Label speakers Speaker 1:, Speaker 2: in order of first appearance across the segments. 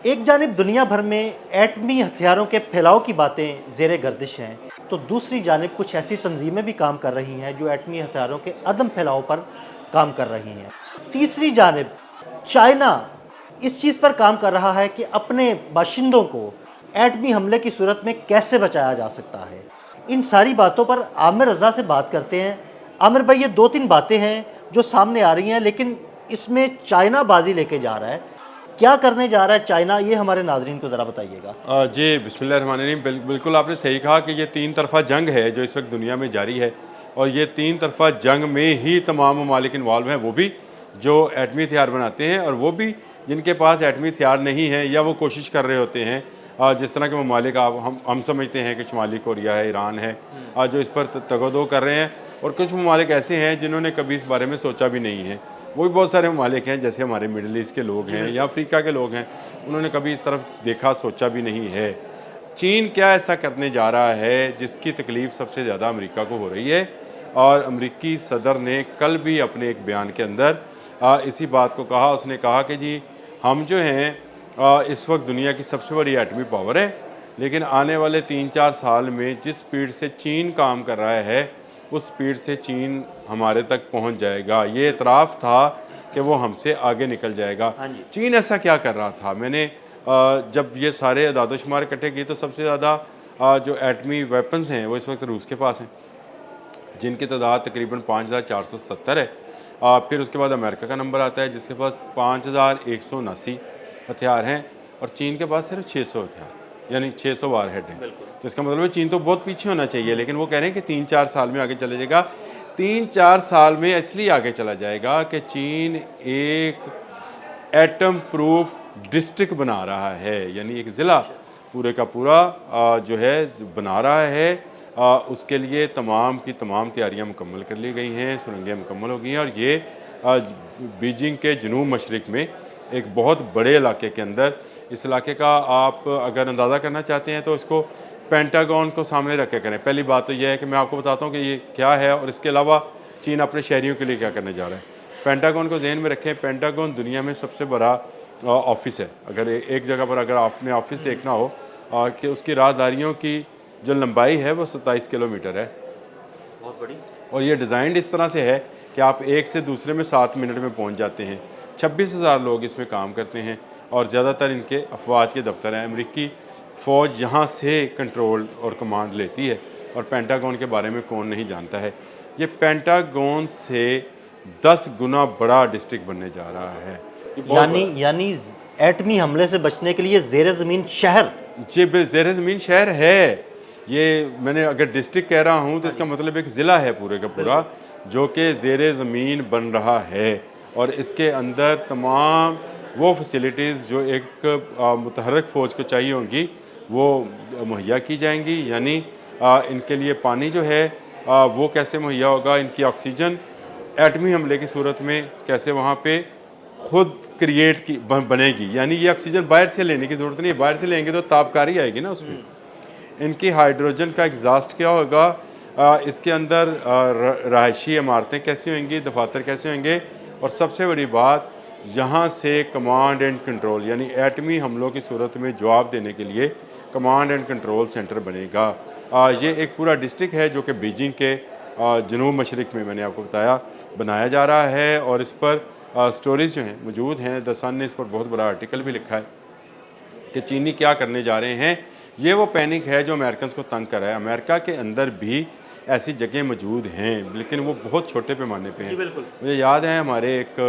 Speaker 1: एक जानिब दुनिया भर में एटमी हथियारों के फैलाव की बातें ज़ेर गर्दिश हैं, तो दूसरी जानिब कुछ ऐसी तंजीमें भी काम कर रही हैं जो एटमी हथियारों के अदम फैलाव पर काम कर रही हैं। तीसरी जानिब चाइना इस चीज़ पर काम कर रहा है कि अपने बाशिंदों को एटमी हमले की सूरत में कैसे बचाया जा सकता है। इन सारी बातों पर आमिर रज़ा से बात करते हैं। आमिर भाई, ये दो तीन बातें हैं जो सामने आ रही हैं, लेकिन इसमें चाइना बाजी लेके जा रहा है। क्या करने जा रहा है चाइना, ये हमारे नाज़रीन को ज़रा बताइएगा।
Speaker 2: जी बिस्मिल्लाहिर्रहमानिर्रहीम। बिल्कुल आपने सही कहा कि ये तीन तरफ़ा जंग है जो इस वक्त दुनिया में जारी है, और ये तीन तरफ़ा जंग में ही तमाम ममालिक इन्वॉल्व हैं, वो भी जो एटमी हथियार बनाते हैं और वो भी जिनके पास एटमी हथियार नहीं है या वो कोशिश कर रहे होते हैं। जिस तरह के ममालिक आप हम समझते हैं कि शुमाली कोरिया है, ईरान है, जो इस पर तगदो कर रहे हैं, और कुछ ममालिक ऐसे हैं जिन्होंने कभी इस बारे में सोचा भी नहीं है। वो भी बहुत सारे ममालिक हैं, जैसे हमारे मिडल ईस्ट के लोग हैं या अफ्रीका के लोग हैं, उन्होंने कभी इस तरफ देखा सोचा भी नहीं है। चीन क्या ऐसा करने जा रहा है जिसकी तकलीफ़ सबसे ज़्यादा अमेरिका को हो रही है, और अमेरिकी सदर ने कल भी अपने एक बयान के अंदर इसी बात को कहा। उसने कहा कि जी हम जो हैं इस वक्त दुनिया की सबसे बड़ी एटमी पावर है, लेकिन आने वाले 3-4 साल में जिस स्पीड से चीन काम कर रहा है उस स्पीड से चीन हमारे तक पहुंच जाएगा। ये इतराफ़ था कि वो हमसे आगे निकल जाएगा।
Speaker 1: हाँ जी।
Speaker 2: चीन ऐसा क्या कर रहा था? मैंने जब ये सारे अदाद-ओ-शुमार इकट्ठे किए तो सबसे ज़्यादा जो एटमी वेपन्स हैं वो इस वक्त रूस के पास हैं, जिनकी तादाद तकरीबन 5477 है। फिर उसके बाद अमेरिका का नंबर आता है जिसके पास 5179 हथियार हैं, और चीन के पास सिर्फ 600 हथियार, यानी 600 वार हेड हैं। तो इसका मतलब है चीन तो बहुत पीछे होना चाहिए, लेकिन वो कह रहे हैं कि 3-4 साल में आगे चले जाएगा। 3-4 साल में इसलिए आगे चला जाएगा कि चीन एक एटम प्रूफ डिस्ट्रिक्ट बना रहा है, यानी एक ज़िला पूरे का पूरा जो है बना रहा है। उसके लिए तमाम की तमाम तैयारियां मुकम्मल कर ली गई हैं, सुरंगें मुकम्मल हो गई हैं, और ये बीजिंग के जनूब मशरिक़ में एक बहुत बड़े इलाके के अंदर, इस इलाके का आप अगर अंदाज़ा करना चाहते हैं तो इसको पेंटागन को सामने रख के करें। पहली बात तो यह है कि मैं आपको बताता हूँ कि ये क्या है, और इसके अलावा चीन अपने शहरियों के लिए क्या करने जा रहा है। पेंटागन को जहन में रखें। पेंटागन दुनिया में सबसे बड़ा ऑफिस है। अगर एक जगह पर अगर आपने ऑफिस देखना हो कि उसकी राहदारियों की जो लंबाई है वो 27 किलोमीटर है,
Speaker 1: बहुत बड़ी।
Speaker 2: और ये डिज़ाइंड इस तरह से है कि आप एक से दूसरे में 7 मिनट में पहुंच जाते हैं। 26,000 लोग इसमें काम करते हैं, और ज़्यादातर इनके अफवाज के दफ्तर हैं। अमेरिकी फ़ौज यहाँ से कंट्रोल और कमांड लेती है, और पेंटागन के बारे में कौन नहीं जानता है। ये पेंटागन से 10 गुना बड़ा डिस्ट्रिक्ट बनने जा रहा है। ये बहुत
Speaker 1: यानी यानी एटमी हमले से बचने के लिए ज़ेरे ज़मीन शहर।
Speaker 2: जी ज़ेर ज़मीन शहर है। ये मैंने अगर डिस्ट्रिक्ट कह रहा हूँ तो इसका मतलब एक ज़िला है पूरे का पूरा, जो कि ज़ेर ज़मीन बन रहा है, और इसके अंदर तमाम वो फैसिलिटीज़ जो एक मुतहर्रिक फ़ौज को चाहिए होंगी वो मुहैया की जाएंगी। यानी इनके लिए पानी जो है वो कैसे मुहैया होगा, इनकी ऑक्सीजन एटमी हमले की सूरत में कैसे वहाँ पे खुद क्रिएट की बनेगी। यानी ये ऑक्सीजन बाहर से लेने की ज़रूरत नहीं है, बाहर से लेंगे तो तापकारी आएगी ना उसमें। इनकी हाइड्रोजन का एग्जॉस्ट क्या होगा, इसके अंदर रहायशी इमारतें कैसी होंगी, दफातर कैसे होंगे, और सबसे बड़ी बात यहाँ से कमांड एंड कंट्रोल, यानी एटमी हमलों की सूरत में जवाब देने के लिए कमांड एंड कंट्रोल सेंटर बनेगा। ये एक पूरा डिस्ट्रिक्ट है जो कि बीजिंग के जनूब मशरिक़ में मैंने आपको बताया बनाया जा रहा है, और इस पर स्टोरीज जो हैं मौजूद हैं। द सन ने इस पर बहुत बड़ा आर्टिकल भी लिखा है कि चीनी क्या करने जा रहे हैं। ये वो पैनिक है जो अमेरिकन को तंग कर रहा है। अमेरिका के अंदर भी ऐसी जगह मौजूद हैं, लेकिन वो बहुत छोटे पैमाने पे हैं। मुझे याद है हमारे एक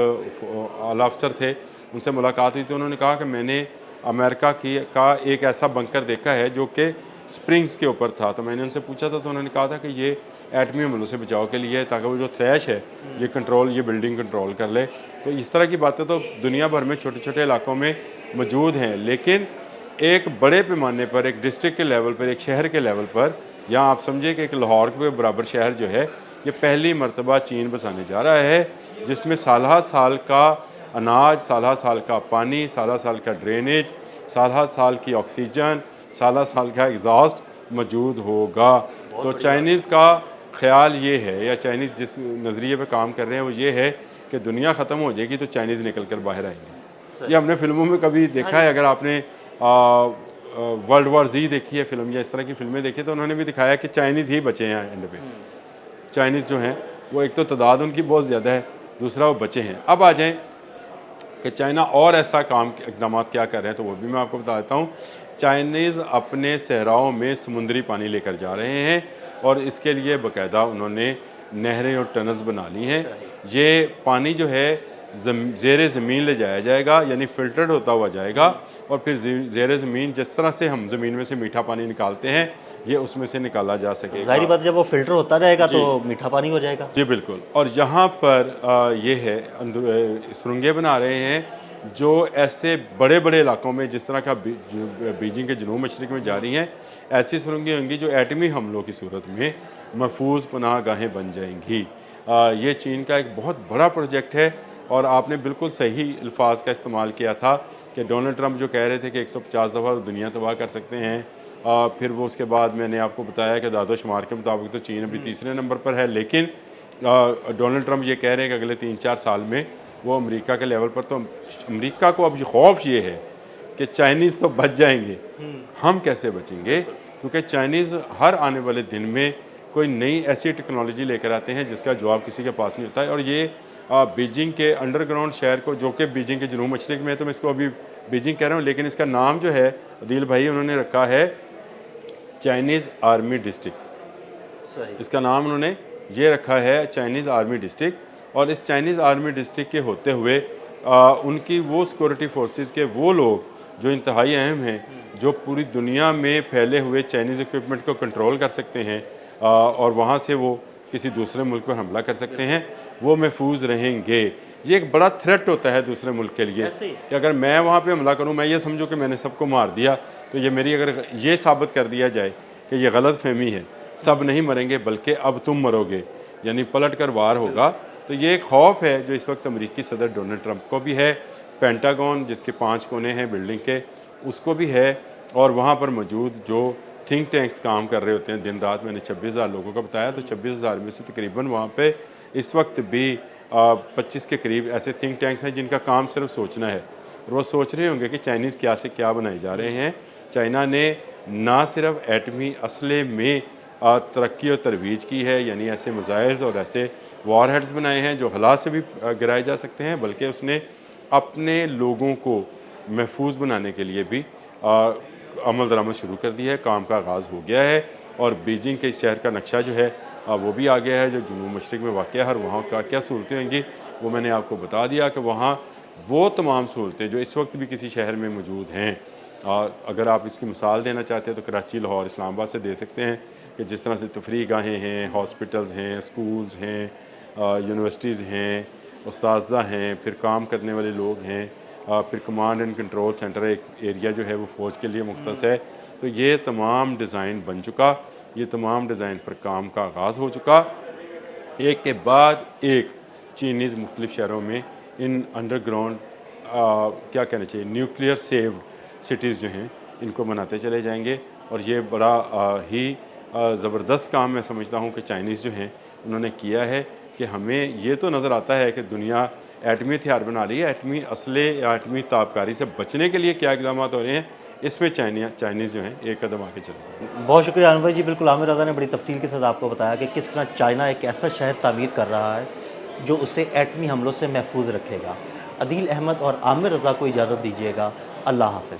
Speaker 2: आला अफसर थे, उनसे मुलाकात हुई तो उन्होंने कहा कि मैंने अमेरिका का एक ऐसा बंकर देखा है जो कि स्प्रिंग्स के ऊपर था। तो मैंने उनसे पूछा था तो उन्होंने कहा था कि ये एटमी हमलों से बचाव के लिए है, ताकि वो जो थ्रैश है ये बिल्डिंग कंट्रोल कर ले। तो इस तरह की बातें तो दुनिया भर में छोटे छोटे इलाकों में मौजूद हैं, लेकिन एक बड़े पैमाने पर, एक डिस्ट्रिक्ट के लेवल पर, एक शहर के लेवल पर, या आप समझिए कि एक लाहौर के बराबर शहर जो है, ये पहली मरतबा चीन बसाने जा रहा है, जिसमें साल साल का अनाज, साल साल का पानी, साल साल का ड्रेनेज, साल साल की ऑक्सीजन, साल साल का एग्जॉस्ट मौजूद होगा। तो चाइनीज़ का ख्याल ये है, या चाइनीज़ जिस नज़रिए पर काम कर रहे हैं वो ये है कि दुनिया ख़त्म हो जाएगी तो चाइनीज़ निकल कर बाहर आएंगे। ये हमने फिल्मों में कभी देखा है। अगर आपने वर्ल्ड वॉर Z देखी है फिल्म या इस तरह की फिल्में देखी तो उन्होंने भी दिखाया कि चाइनीज़ ही बचे हैं एंड पे। चाइनीज़ जो हैं वो एक तो तादाद उनकी बहुत ज़्यादा है, दूसरा वो बचे हैं। अब आ जाएँ कि चाइना और ऐसा काम इकदाम क्या कर रहे हैं तो वो भी मैं आपको बता देता हूँ। चाइनीज़ अपने सहराओं में समुद्री पानी लेकर जा रहे हैं और इसके लिए बाकायदा उन्होंने नहरें और टनल्स बना ली हैं। ये पानी जो है ज़ेरे ज़मीन ले जाया जाएगा, यानी फ़िल्टर्ड होता हुआ जाएगा और फिर ज़ेरे ज़मीन जिस तरह से हम ज़मीन में से मीठा पानी निकालते हैं ये उसमें से निकाला जा सकेगा।
Speaker 1: ज़ाहिर बात जब वो फ़िल्टर होता रहेगा तो मीठा पानी हो जाएगा।
Speaker 2: जी बिल्कुल। और यहाँ पर ये है सुरंगें बना रहे हैं जो ऐसे बड़े बड़े इलाकों में जिस तरह का बीजिंग के जनूब मशरिक में जारी हैं, ऐसी सुरंगें होंगी जो एटमी हमलों की सूरत में महफूज पनाह गाहें बन जाएंगी। ये चीन का एक बहुत बड़ा प्रोजेक्ट है और आपने बिल्कुल सही अल्फाज का इस्तेमाल किया था कि डोनाल्ड ट्रंप जो कह रहे थे कि 150 दफ़ा दुनिया तबाह कर सकते हैं। फिर वो उसके बाद मैंने आपको बताया कि दादोशुमार के मुताबिक तो चीन अभी तीसरे नंबर पर है, लेकिन डोनाल्ड ट्रंप ये कह रहे हैं कि अगले 3-4 साल में वो अमेरिका के लेवल पर, तो अमेरिका को अब खौफ ये है कि चाइनीज़ तो बच जाएंगे, हम कैसे बचेंगे? क्योंकि चाइनीज़ हर आने वाले दिन में कोई नई ऐसी टेक्नोलॉजी लेकर आते हैं जिसका जवाब किसी के पास नहीं होता है। और ये बीजिंग के अंडरग्राउंड शहर को, जो कि बीजिंग के जनूब मशरिक में है, तो मैं इसको अभी बीजिंग कह रहा हूँ, लेकिन इसका नाम जो है अदील भाई उन्होंने रखा है चाइनीज़ आर्मी डिस्ट्रिक्ट। इसका नाम उन्होंने ये रखा है चाइनीज़ आर्मी डिस्ट्रिक्ट। और इस चाइनीज़ आर्मी डिस्ट्रिक्ट के होते हुए उनकी वो सिक्योरिटी फोर्सेस के वो लोग जो इंतहाई अहम हैं, जो पूरी दुनिया में फैले हुए चाइनीज़ इक्विपमेंट को कंट्रोल कर सकते हैं और वहाँ से वो किसी दूसरे मुल्क पर हमला कर सकते हैं, वो महफूज रहेंगे। ये एक बड़ा थ्रेट होता है दूसरे मुल्क के लिए कि अगर मैं वहाँ पे हमला करूँ, मैं ये समझूँ कि मैंने सबको मार दिया, तो ये मेरी अगर ये साबित कर दिया जाए कि ये गलत फहमी है, सब नहीं मरेंगे बल्कि अब तुम मरोगे, यानी पलट कर वार होगा। तो ये एक खौफ है जो इस वक्त अमेरिकी सदर डोनाल्ड ट्रंप को भी है, पेंटागन जिसके 5 कोने हैं बिल्डिंग के उसको भी है, और वहाँ पर मौजूद जो थिंक टैंक्स काम कर रहे होते हैं दिन रात। मैंने 26,000 लोगों का बताया, तो 26,000 में से तकरीबन वहाँ पे इस वक्त भी 25 के करीब ऐसे थिंक टैंक्स हैं जिनका काम सिर्फ सोचना है। और वो सोच रहे होंगे कि चाइनीज़ क्या से क्या बनाए जा रहे हैं। चाइना ने ना सिर्फ एटमी असले में तरक्की और तरवीज की है, यानी ऐसे मिसाइल्स और ऐसे वॉर हेड्स बनाए हैं जो हालात से भी गिराए जा सकते हैं, बल्कि उसने अपने लोगों को महफूज बनाने के लिए भी अमल दरामद शुरू कर दिया है। काम का आगाज़ हो गया है और बीजिंग के शहर का नक्शा जो है वो भी आ गया है जो जनूब मशरिक में वाक़ है। और वहाँ का क्या सहूलतें होंगी वो मैंने आपको बता दिया कि वहाँ वो तमाम सहूलतें जो इस वक्त भी किसी शहर में मौजूद हैं, अगर आप इसकी मिसाल देना चाहते हैं तो कराची, लाहौर, इस्लामाबाद से दे सकते हैं कि जिस तरह से तफरीह गाहें हैं, हॉस्पिटल्स हैं, स्कूल्स हैं, यूनिवर्सिटीज़ हैं, उस्ताज़ा हैं, फिर काम करने वाले लोग हैं, फिर कमांड एंड कंट्रोल सेंटर एक एरिया जो है वो फ़ौज के लिए मुख्तस है। तो ये तमाम डिज़ाइन बन चुका, ये तमाम डिज़ाइन पर काम का आगाज़ हो चुका। एक के बाद एक चीनीज़ मुख्तलिफ़ शहरों में इन अंडरग्राउंड क्या कहना चाहिए न्यूक्लियर सेव्ड सिटीज़ जो हैं इनको बनाते चले जाएंगे। और ये बड़ा ही ज़बरदस्त काम मैं समझता हूँ कि चाइनीज़ जो हैं उन्होंने किया है कि हमें ये तो नज़र आता है कि दुनिया एटमी हथियार बना रही है, एटमी असले या एटमी ताबकारी से बचने के लिए क्या इक़दाम हो रहे हैं, इसमें चाइनीज़ जो हैं एक कदम आगे चल रहे हैं।
Speaker 1: बहुत शुक्रिया अनवर जी। बिल्कुल आमिर रज़ा ने बड़ी तफसील के साथ आपको बताया कि किस तरह चाइना एक ऐसा शहर तामीर कर रहा है जो उसे एटमी हमलों से महफूज रखेगा। अदील अहमद और आमिर रज़ा को इजाज़त दीजिएगा। अल्लाह हाफ़िज़।